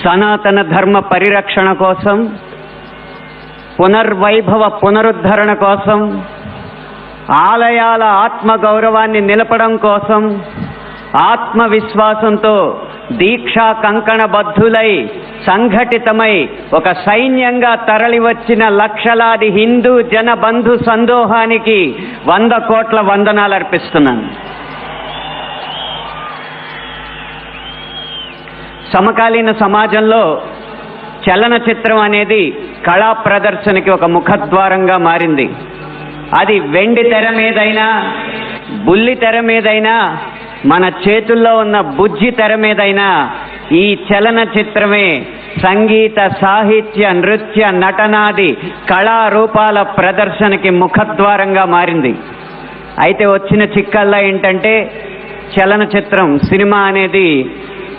సనాతన ధర్మ పరిరక్షణ కోసం, పునర్వైభవ పునరుద్ధరణ కోసం, ఆలయాల ఆత్మగౌరవాన్ని నిలపడం కోసం ఆత్మవిశ్వాసంతో దీక్షా కంకణబద్ధులై సంఘటితమై ఒక సైన్యంగా తరలివచ్చిన లక్షలాది హిందూ జన బంధు సందోహానికి 100 కోట్ల వందనాలు అర్పిస్తున్నాను. సమకాలీన సమాజంలో చలనచిత్రం అనేది కళా ప్రదర్శనకి ఒక ముఖద్వారంగా మారింది. అది వెండి తెర మీదైనా, బుల్లి తెర మీదైనా, మన చేతుల్లో ఉన్న బుజ్జి తెర మీదైనా ఈ చలనచిత్రమే సంగీత, సాహిత్య, నృత్య, నటనాది కళారూపాల ప్రదర్శనకి ముఖద్వారంగా మారింది. అయితే వచ్చిన చిక్కల్లా ఏంటంటే, చలనచిత్రం, సినిమా అనేది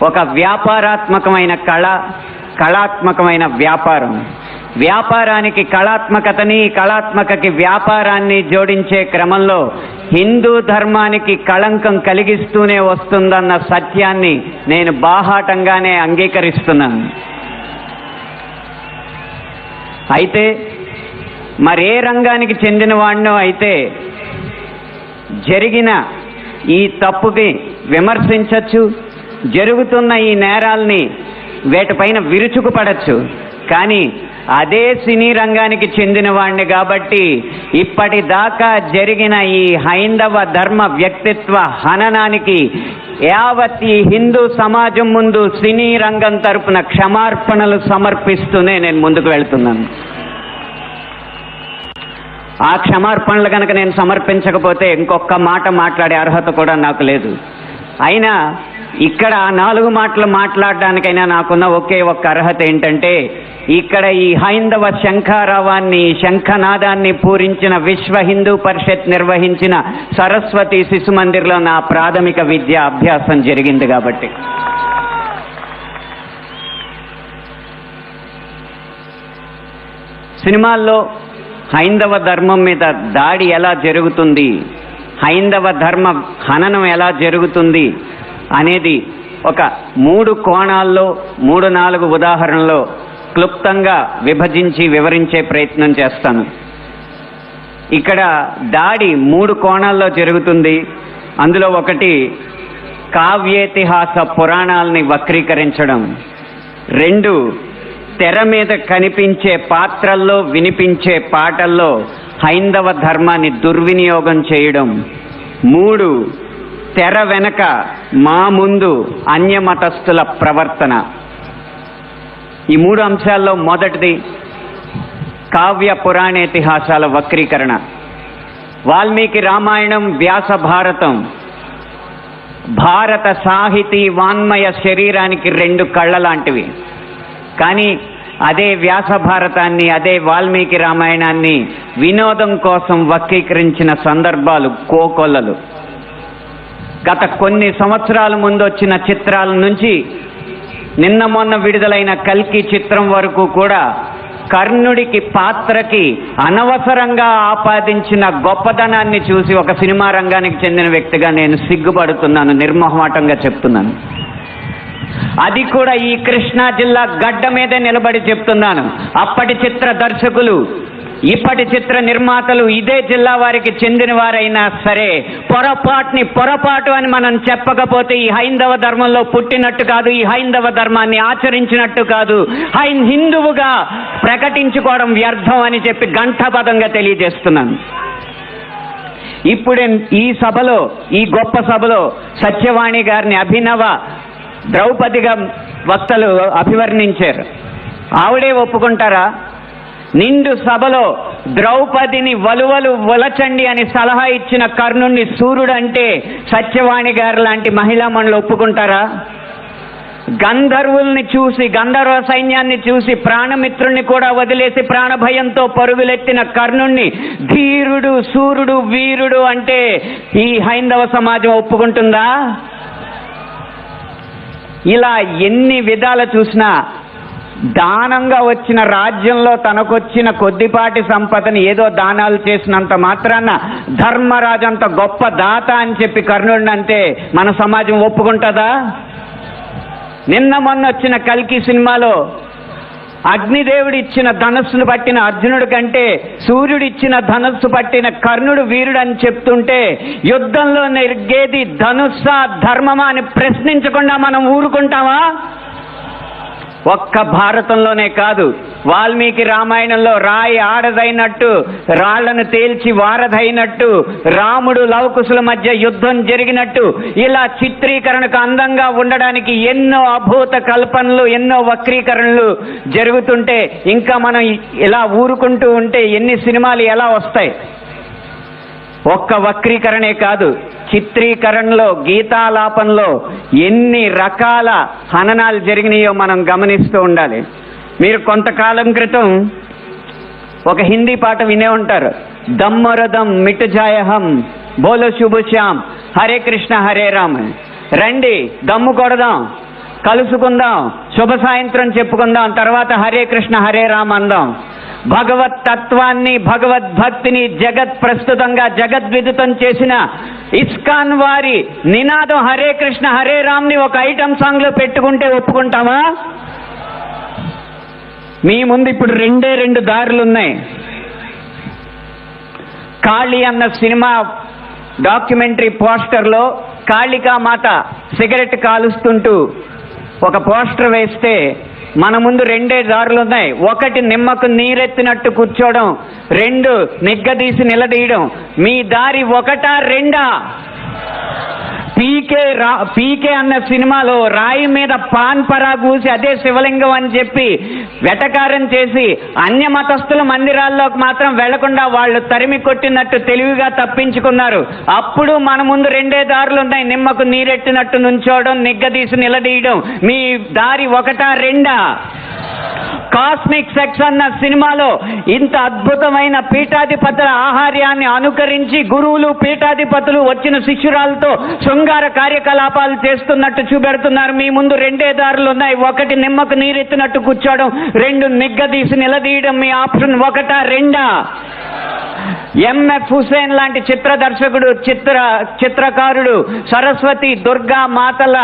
ఒక వ్యాపారాత్మకమైన కళ, కళాత్మకమైన వ్యాపారం. వ్యాపారానికి కళాత్మకతని, కళాత్మకకి వ్యాపారాన్ని జోడించే క్రమంలో హిందూ ధర్మానికి కళంకం కలిగిస్తూనే వస్తుందన్న సత్యాన్ని నేను బాహాటంగానే అంగీకరిస్తున్నాను. అయితే మరే రంగానికి చెందిన వాడినో అయితే జరిగిన ఈ తప్పుకి విమర్శించవచ్చు, జరుగుతున్న ఈ నేరాల్ని వేటిపైన విరుచుకుపడచ్చు. కానీ అదే సినీ రంగానికి చెందిన వాడిని కాబట్టి ఇప్పటిదాకా జరిగిన ఈ హైందవ ధర్మ వ్యక్తిత్వ హననానికి యావత్ ఈ హిందూ సమాజం ముందు సినీ రంగం తరపున క్షమార్పణలు సమర్పిస్తూనే నేను ముందుకు వెళ్తున్నాను. ఆ క్షమార్పణలు కనుక నేను సమర్పించకపోతే ఇంకొక మాట మాట్లాడే అర్హత కూడా నాకు లేదు. అయినా ఇక్కడ 4 మాటలు మాట్లాడడానికైనా నాకున్న ఒకే ఒక్క అర్హత ఏంటంటే, ఇక్కడ ఈ హైందవ శంఖారావాన్ని, శంఖనాదాన్ని పూరించిన విశ్వ హిందూ పరిషత్ నిర్వహించిన సరస్వతి శిశు మందిర్లో నా ప్రాథమిక విద్యా అభ్యాసం జరిగింది కాబట్టి. సినిమాల్లో హైందవ ధర్మం మీద దాడి ఎలా జరుగుతుంది, హైందవ ధర్మ హననం ఎలా జరుగుతుంది అనేది ఒక 3 కోణాల్లో 3-4 ఉదాహరణలో క్లుప్తంగా విభజించి వివరించే ప్రయత్నం చేస్తాను. ఇక్కడ దాడి 3 కోణాల్లో జరుగుతుంది. అందులో ఒకటి కావ్యేతిహాస పురాణాలని వక్రీకరించడం, 2 తెర మీద కనిపించే పాత్రల్లో వినిపించే పాటల్లో హైందవ ధర్మాన్ని దుర్వినియోగం చేయడం, 3 తెర వెనక మా ముందు అన్యమతస్థుల ప్రవర్తన. ఈ 3 అంశాల్లో మొదటిది కావ్య పురాణేతిహాసాల వక్రీకరణ. వాల్మీకి రామాయణం, వ్యాస భారతం భారత సాహితీ వాన్మయ శరీరానికి 2 కళ్ళ లాంటివి. కానీ అదే వ్యాస భారతాన్ని, అదే వాల్మీకి రామాయణాన్ని వినోదం కోసం వక్రీకరించిన సందర్భాలు కోకొల్లలు. గత కొన్ని సంవత్సరాల ముందు వచ్చిన చిత్రాల నుంచి నిన్న మొన్న విడుదలైన కల్కి చిత్రం వరకు కూడా కర్ణుడికి పాత్రకి అనవసరంగా ఆపాదించిన గొప్పదనాన్ని చూసి ఒక సినిమా రంగానికి చెందిన వ్యక్తిగా నేను సిగ్గుపడుతున్నాను, నిర్మోహమాటంగా చెప్తున్నాను. అది కూడా ఈ కృష్ణా జిల్లా గడ్డ మీదే నిలబడి చెప్తున్నాను. అప్పటి చిత్ర దర్శకులు, ఇప్పటి చిత్ర నిర్మాతలు ఇదే జిల్లా వారికి చెందిన వారైనా సరే పొరపాటు అని మనం చెప్పకపోతే ఈ హైందవ ధర్మంలో పుట్టినట్టు కాదు, ఈ హైందవ ధర్మాన్ని ఆచరించినట్టు కాదు, హిందువుగా ప్రకటించుకోవడం వ్యర్థం అని చెప్పి ఘంటాపథంగా తెలియజేస్తున్నాను. ఇప్పుడే ఈ సభలో, ఈ గొప్ప సభలో సత్యవాణి గారిని అభినవ ద్రౌపదిగా వక్తలు అభివర్ణించారు. ఆవిడే ఒప్పుకుంటారా? నిండు సభలో ద్రౌపదిని వలువలు వలచండి అని సలహా ఇచ్చిన కర్ణుణ్ణి సూర్యుడు అంటే సత్యవాణి గారు లాంటి మహిళా మండలి ఒప్పుకుంటారా? గంధర్వుల్ని చూసి, గంధర్వ సైన్యాన్ని చూసి ప్రాణమిత్రుణ్ణి కూడా వదిలేసి ప్రాణభయంతో పరుగులెత్తిన కర్ణుణ్ణి ధీరుడు, సూర్యుడు, వీరుడు అంటే ఈ హైందవ సమాజం ఒప్పుకుంటుందా? ఇలా ఎన్ని విధాలు చూసినా దానంగా వచ్చిన రాజ్యంలో తనకొచ్చిన కొద్దిపాటి సంపదని ఏదో దానాలు చేసినంత మాత్రాన ధర్మరాజు అంత గొప్ప దాత అని చెప్పి కర్ణుడిని అంటే మన సమాజం ఒప్పుకుంటుందా? నిన్న మొన్న వచ్చిన కల్కి సినిమాలో అగ్నిదేవుడు ఇచ్చిన ధనస్సును పట్టిన అర్జునుడి కంటే సూర్యుడిచ్చిన ధనస్సు పట్టిన కర్ణుడు వీరుడు అని చెప్తుంటే యుద్ధంలో నెగ్గేది ధనుస్సా ధర్మమా అని ప్రశ్నించకుండా మనం ఊరుకుంటామా? ఒక్క భారతంలోనే కాదు, వాల్మీకి రామాయణంలో రాయి ఆడదైనట్టు, రాళ్లను తేల్చి వారధైనట్టు, రాముడు లవకుశుల మధ్య యుద్ధం జరిగినట్టు, ఇలా చిత్రీకరణకు అందంగా ఉండడానికి ఎన్నో అభూత కల్పనలు, ఎన్నో వక్రీకరణలు జరుగుతుంటే ఇంకా మనం ఇలా ఊరుకుంటూ ఉంటే ఎన్ని సినిమాలు ఎలా వస్తాయి? ఒక్క వక్రీకరణే కాదు, చిత్రీకరణలో, గీతాలాపనలో ఎన్ని రకాల హననాలు జరిగినాయో మనం గమనిస్తూ ఉండాలి. మీరు కొంతకాలం క్రితం ఒక హిందీ పాట వినే ఉంటారు, దమ్మరదం మిట్ జాయహం బోలో శుభ శ్యామ్ హరే కృష్ణ హరే రామ్. రండి దమ్ము కొడదాం, కలుసుకుందాం, శుభ సాయంత్రం చెప్పుకుందాం, తర్వాత హరే కృష్ణ హరే రామ్ అందాం. భగవత్ తత్వాన్ని, భగవద్భక్తిని జగత్ ప్రస్తుతంగా జగద్విదితం చేసిన ఇస్కాన్ వారి నినాదం హరే కృష్ణ హరే రామ్ ని ఒక ఐటమ్ సాంగ్ లో పెట్టుకుంటే ఒప్పుకుంటామా? మీ ముందు ఇప్పుడు రెండు దారులు ఉన్నాయి. కాళీ అన్న సినిమా డాక్యుమెంటరీ పోస్టర్లో కాళికా మాత సిగరెట్ కాలుస్తుంటూ ఒక పోస్టర్ వేస్తే మన ముందు రెండే దారులు ఉన్నాయి. ఒకటి నిమ్మకు నీరెత్తినట్టు కూర్చోవడం, రెండు నిగ్గదీసి నిలదీయడం. మీ దారి ఒకటా రెండా? పీకే అన్న సినిమాలో రాయి మీద పాన్ పరాగూసి అదే శివలింగం అని చెప్పి వెటకారం చేసి అన్య మతస్థుల మందిరాల్లోకి మాత్రం వెళ్లకుండా వాళ్ళు తరిమి కొట్టినట్టు తెలివిగా తప్పించుకున్నారు. అప్పుడు మన ముందు రెండే దారులు ఉన్నాయి, నిమ్మకు నీరెట్టినట్టు నుంచోవడం, నిగ్గదీసి నిలదీయడం. మీ దారి ఒకటా రెండా? కాస్మిక్ సెక్స్ అన్న సినిమాలో ఇంత అద్భుతమైన పీఠాధిపతుల ఆహార్యాన్ని అనుకరించి గురువులు, పీఠాధిపతులు వచ్చిన శిష్యురాలతో శృంగార కార్యకలాపాలు చేస్తున్నట్టు చూపెడుతున్నారు. మీ ముందు రెండే దారులు ఉన్నాయి, ఒకటి నిమ్మకు నీరెత్తినట్టు కూర్చోవడం, రెండు నిగ్గదీసి నిలదీయడం. మీ ఆప్షన్ ఒకటా రెండా? ఎంఎఫ్ హుసేన్ లాంటి చిత్ర దర్శకుడు, చిత్రకారుడు సరస్వతి, దుర్గా మాతల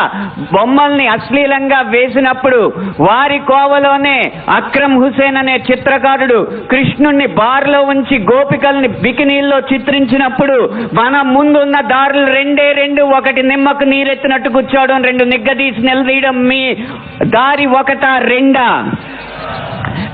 బొమ్మల్ని అశ్లీలంగా వేసినప్పుడు వారి కోవలోనే అక్రమ్ హుసేన్ అనే చిత్రకారుడు కృష్ణుణ్ణి బార్లో ఉంచి గోపికల్ని బికినీల్లో చిత్రించినప్పుడు మన ముందున్న దారులు రెండే రెండు, ఒకటి నిమ్మకు నీరెత్తినట్టు కూర్చోవడం, రెండు నిగ్గదీసి నిలదీయడం. మీ దారి ఒకటా రెండా?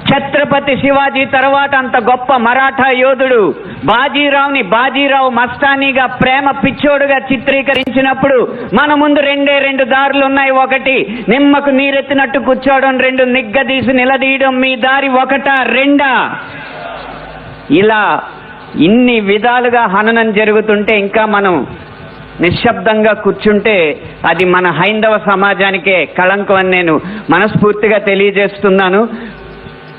ఛత్రపతి శివాజీ తర్వాత అంత గొప్ప మరాఠా యోధుడు బాజీరావుని బాజీరావు మస్తానీగా ప్రేమ పిచ్చోడుగా చిత్రీకరించినప్పుడు మన ముందు రెండే రెండు దారులు ఉన్నాయి, ఒకటి నిమ్మకు నీరెత్తినట్టు కూర్చోవడం, రెండు నిగ్గదీసి నిలదీయడం. మీ దారి ఒకటా రెండా? ఇలా ఇన్ని విధాలుగా హననం జరుగుతుంటే ఇంకా మనం నిశ్శబ్దంగా కూర్చుంటే అది మన హైందవ సమాజానికే కళంకం అని నేను మనస్ఫూర్తిగా తెలియజేస్తున్నాను.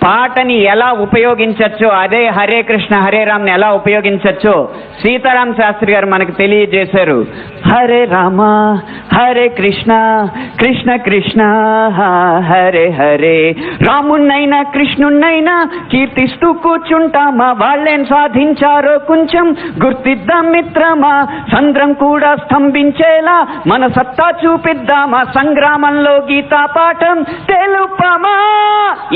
పాటని ఎలా ఉపయోగించచ్చో, అదే హరే కృష్ణ హరే రామ్ని ఎలా ఉపయోగించచ్చో సీతారాం శాస్త్రి గారు మనకు తెలియజేశారు. హరే రామ హరే కృష్ణ కృష్ణ కృష్ణ హరే హరే. రాముణ్ణైనా కృష్ణుణ్ణైనా కీర్తిస్తూ కూర్చుంటామా, వాళ్ళేం సాధించారో కొంచెం గుర్తిద్దాం మిత్రమా. సంద్రం కూడా స్తంభించేలా మన సత్తా చూపిద్దామా, సంగ్రామంలో గీతా పాఠం తెలుపమా.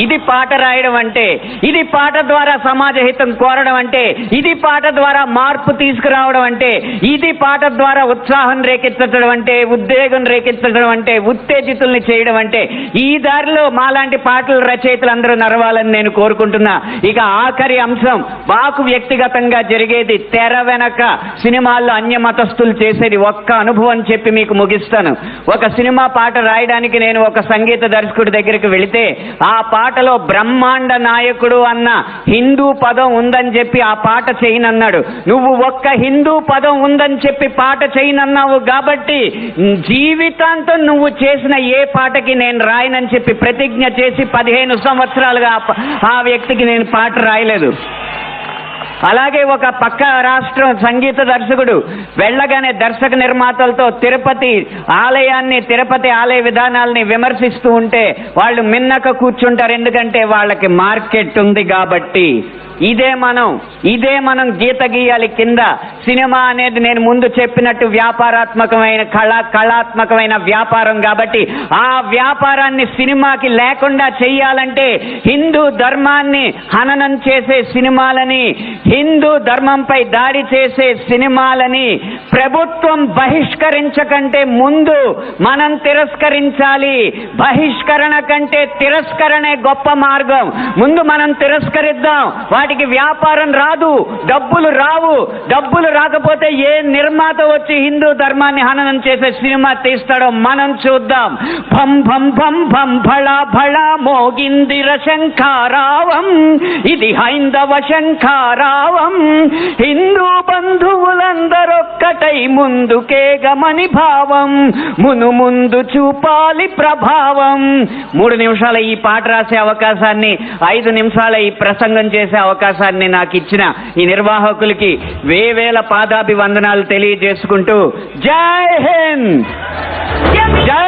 ఇది పాట రాయడం అంటే, ఇది పాట ద్వారా సమాజ హితం కోరడం అంటే, ఇది పాట ద్వారా మార్పు తీసుకురావడం అంటే, ఇది పాట ద్వారా ఉత్సాహం రేకెత్తడం అంటే, ఉద్వేగం రేకెత్తడం అంటే, ఉత్తేజితుల్ని చేయడం అంటే, ఈ దారిలో మాలాంటి పాటల రచయితలు అందరూ నడవాలని నేను కోరుకుంటున్నా. ఇక ఆఖరి అంశం, మాకు వ్యక్తిగతంగా జరిగేది తెర వెనక సినిమాల్లో అన్య మతస్థులు చేసేది ఒక్క అనుభవం చెప్పి మీకు ముగిస్తాను. ఒక సినిమా పాట రాయడానికి నేను ఒక సంగీత దర్శకుడి దగ్గరికి వెళితే ఆ పాటలో బ్రహ్మాండ నాయకుడు అన్న హిందూ పదం ఉందని చెప్పి ఆ పాట చేయనన్నాడు. నువ్వు ఒక్క హిందూ పదం ఉందని చెప్పి పాట చేయనన్నావు కాబట్టి జీవితాంతం నువ్వు చేసిన ఏ పాటకి నేను రాయనని చెప్పి ప్రతిజ్ఞ చేసి 15 సంవత్సరాలుగా ఆ వ్యక్తికి నేను పాట రాయలేదు. అలాగే ఒక పక్క రాష్ట్రం సంగీత దర్శకుడు వెళ్ళగానే దర్శక నిర్మాతలతో తిరుపతి ఆలయ విధానాల్ని విమర్శిస్తూ ఉంటే వాళ్ళు మిన్నక కూర్చుంటారు. ఎందుకంటే వాళ్ళకి మార్కెట్ ఉంది కాబట్టి. ఇదే మనం గీత గీయాలి కింద. సినిమా అనేది నేను ముందు చెప్పినట్టు వ్యాపారాత్మకమైన కళాత్మకమైన వ్యాపారం కాబట్టి ఆ వ్యాపారాన్ని సినిమాకి లేకుండా చెయ్యాలంటే హిందూ ధర్మాన్ని హననం చేసే సినిమాలని, హిందూ ధర్మంపై దాడి చేసే సినిమాలని ప్రభుత్వం బహిష్కరించకంటే ముందు మనం తిరస్కరించాలి. బహిష్కరణ కంటే తిరస్కరణే గొప్ప మార్గం. ముందు మనం తిరస్కరిద్దాం. వాటికి వ్యాపారం రాదు, డబ్బులు రావు. డబ్బులు రాకపోతే ఏ నిర్మాత వచ్చి హిందూ ధర్మాన్ని హననం చేసే సినిమా తీస్తాడో మనం చూద్దాం. భం భం భం భం భళ భళ మోగిందిర శంఖారావం, ఇది హైందవ శంఖారావం. హిందూ బంధువులందరొక్కటై ముందుకే గమని భావం, ముందు చూపాలి ప్రభావం. 3 నిమిషాల ఈ పాట రాసే అవకాశాన్ని, 5 నిమిషాల ఈ ప్రసంగం చేసే అవకాశాన్ని నాకు ఇచ్చిన ఈ నిర్వాహకులకి వేవేల పాదాభివందనాలు తెలియజేసుకుంటూ జై హింద్, జై